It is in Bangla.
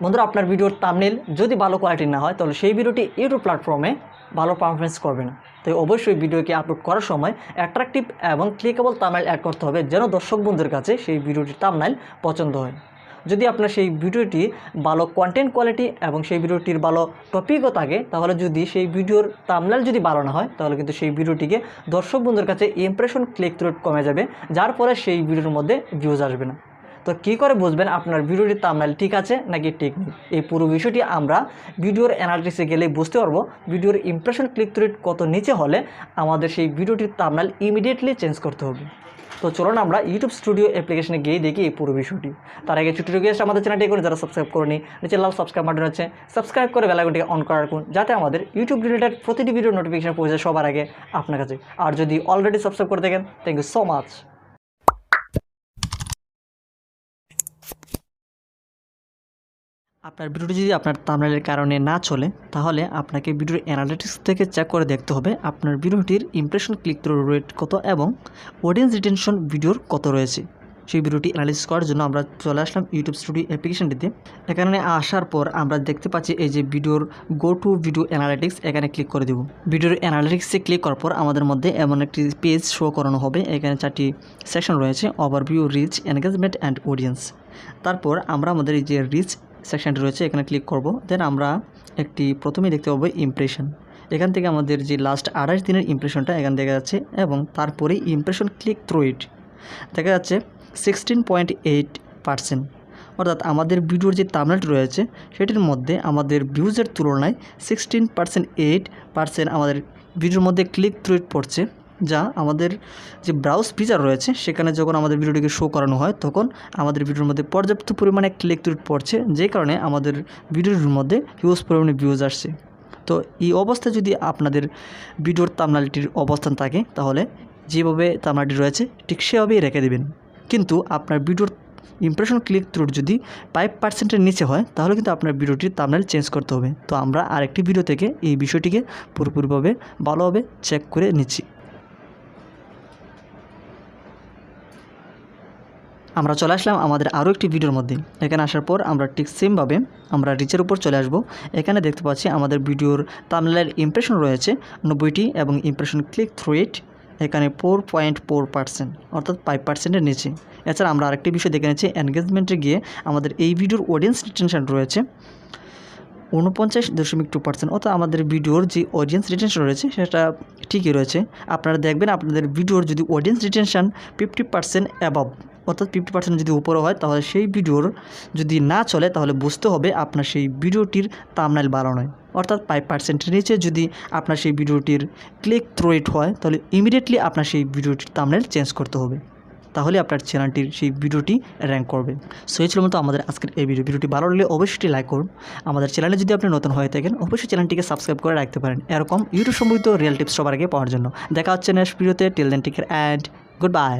বন্ধুরা, আপনার ভিডিওর থাম্বনেল যদি ভালো কোয়ালিটির না হয় তাহলে সেই ভিডিওটি ইউটিউব প্ল্যাটফর্মে ভালো পারফরমেন্স করবে না। তাই অবশ্যই ভিডিওকে আপলোড করার সময় অ্যাট্রাকটিভ এবং ক্লিকেবল থাম্বনেল অ্যাড করতে হবে, যেন দর্শক বন্ধুদের কাছে সেই ভিডিওটির থাম্বনেল পছন্দ হয়। যদি আপনার সেই ভিডিওটি ভালো কন্টেন্ট কোয়ালিটি এবং সেই ভিডিওটির ভালো টপিকও থাকে, তাহলে যদি সেই ভিডিওর থাম্বনেল যদি ভালো না হয় তাহলে কিন্তু সেই ভিডিওটিকে দর্শক বন্ধুদের কাছে ইমপ্রেশন ক্লিক থ্রু রেট কমে যাবে, যার ফলে সেই ভিডিওর মধ্যে ভিউজ আসবে না। তো কী করে বুঝবেন আপনার ভিডিওটির থাম্বনেল ঠিক আছে নাকি ঠিক নেই? এই পুরো বিষয়টি আমরা ভিডিওর অ্যানালিসিসে গেলেই বুঝতে পারবো। ভিডিওর ইমপ্রেশন ক্লিক থ্রু রেট কত নিচে হলে আমাদের সেই ভিডিওটির থাম্বনেল ইমিডিয়েটলি চেঞ্জ করতে হবে। তো চলুন আমরা ইউটিউব স্টুডিও অ্যাপ্লিকেশনে গিয়ে দেখি এই পুরো বিষয়টি। তার আগে ছোটো রিকোয়েস্ট, আমাদের চ্যানেলটি করে যারা সাবস্ক্রাইব করেনি, নিচে লাল সাবস্ক্রাইব বাটন আছে, সাবস্ক্রাইব করে বেল আইকনটিকে অন করে রাখুন, যাতে আমাদের ইউটিউব রিলেটেড প্রতিটি ভিডিও নোটিফিকেশন পৌঁছে সবার আগে আপনার কাছে। আর যদি অলরেডি সাবস্ক্রাইব করে থাকেন, থ্যাংক ইউ সো মাচ। আপনার ভিডিওটি যদি আপনার থাম্বনেলের কারণে না চলে, তাহলে আপনাকে ভিডিওর অ্যানালিটিক্স থেকে চেক করে দেখতে হবে আপনার ভিডিওটির ইমপ্রেশন ক্লিক থ্রু রেট কত এবং অডিয়েন্স রিটেনশন ভিডিওর কত রয়েছে। সেই ভিডিওটি অ্যানালিসিস করার জন্য আমরা চলে আসলাম ইউটিউব স্টুডিও অ্যাপ্লিকেশনটিতে। এখানে আসার পর আমরা দেখতে পাচ্ছি এই যে ভিডিওর গো টু ভিডিও অ্যানালিটিক্স, এখানে ক্লিক করে দেব। ভিডিওর অ্যানালিটিক্সে ক্লিক করার পর আমাদের মধ্যে এমন একটি পেজ শো করানো হবে। এখানে 4টি সেকশন রয়েছে: overview, reach, engagement and audience. তারপর আমরা আমাদের এই যে রিচ সেকশনটি রয়েছে এখানে ক্লিক করব। দেন আমরা একটি প্রথমেই দেখতে পাবো ইমপ্রেশন। এখান থেকে আমাদের যে লাস্ট 28 দিনের ইমপ্রেশনটা এখানে দেখা যাচ্ছে, এবং তারপরেই ইমপ্রেশন ক্লিক থ্রু ইট দেখা যাচ্ছে 16.8%। অর্থাৎ আমাদের ভিডিওর যে থাম্বনেল রয়েছে সেটির মধ্যে আমাদের ভিউজের তুলনায় 16.8% আমাদের ভিডিওর মধ্যে ক্লিক থ্রু ইট পড়ছে, যা আমাদের যে ব্রাউজ ফিচার রয়েছে সেখানে যখন আমাদের ভিডিওটিকে শো করানো হয় তখন আমাদের ভিডিওর মধ্যে পর্যাপ্ত পরিমাণে ক্লিক থ্রু ইট পড়ছে, যে কারণে আমাদের ভিডিওর মধ্যে হিউজ পরিমাণে ভিউজ আসছে। তো এই অবস্থায় যদি আপনাদের ভিডিওর থাম্বনেলটির অবস্থান থাকে, তাহলে যেভাবে থাম্বনেলটি রয়েছে ঠিক সেভাবেই রেখে দেবেন। কিন্তু আপনার ভিডিওর ইমপ্রেশন ক্লিক থ্রু যদি 5%-এর নিচে হয়, তাহলে কিন্তু আপনার ভিডিওটির থাম্বনেল চেঞ্জ করতে হবে। তো আমরা আরেকটি ভিডিও থেকে এই বিষয়টিকে পুরোপুরিভাবে ভালোভাবে চেক করে নিচ্ছি। আমরা চলে আসলাম আমাদের আরও একটি ভিডিওর মধ্যে। এখানে আসার পর আমরা ঠিক সেমভাবে আমরা রিচের উপর চলে আসব। এখানে দেখতে পাচ্ছি আমাদের ভিডিওর থাম্বনেলের ইমপ্রেশন রয়েছে 90টি এবং ইমপ্রেশন ক্লিক থ্রু ইট এখানে 4.4%, অর্থাৎ 5%-এর নিচে। এছাড়া আমরা আরেকটি বিষয় দেখে নিচ্ছি, এনগেজমেন্টে গিয়ে আমাদের এই ভিডিওর অডিয়েন্স রিটেনশন রয়েছে 49.2%, অর্থাৎ আমাদের ভিডিওর যে অডিয়েন্স রিটেনশন রয়েছে সেটা ঠিকই রয়েছে। আপনারা দেখবেন আপনাদের ভিডিওর যদি অডিয়েন্স রিটেনশন 50% অ্যাবভ, অর্থাৎ 50% যদি উপরে হয়, তাহলে সেই ভিডিওর যদি না চলে তাহলে বুঝতে হবে আপনার সেই ভিডিওটির থাম্বনেল ভালো নয়। অর্থাৎ 5%-এর নিচে যদি আপনার সেই ভিডিওটির ক্লিক থ্রু ইট হয়, তাহলে ইমিডিয়েটলি আপনার সেই ভিডিওটির থাম্বনেল চেঞ্জ করতে হবে, তাহলে আপনার চ্যানেলটির সেই ভিডিওটি র্যাঙ্ক করবে। সো এই ছিল মতো আমাদের আজকের এই ভিডিওটি ভালো লাগলে অবশ্যই লাইক করুন। আমাদের চ্যানেলে যদি আপনি নতুন হয়ে থাকেন, অবশ্যই চ্যানেলটিকে সাবস্ক্রাইব করে রাখতে পারেন এরকম ইউটিউব সম্বন্ধিত রিয়েল টিপস সবার আগে পাওয়ার জন্য। দেখা হচ্ছে নেক্সট ভিডিওতে। Till then take care and good bye.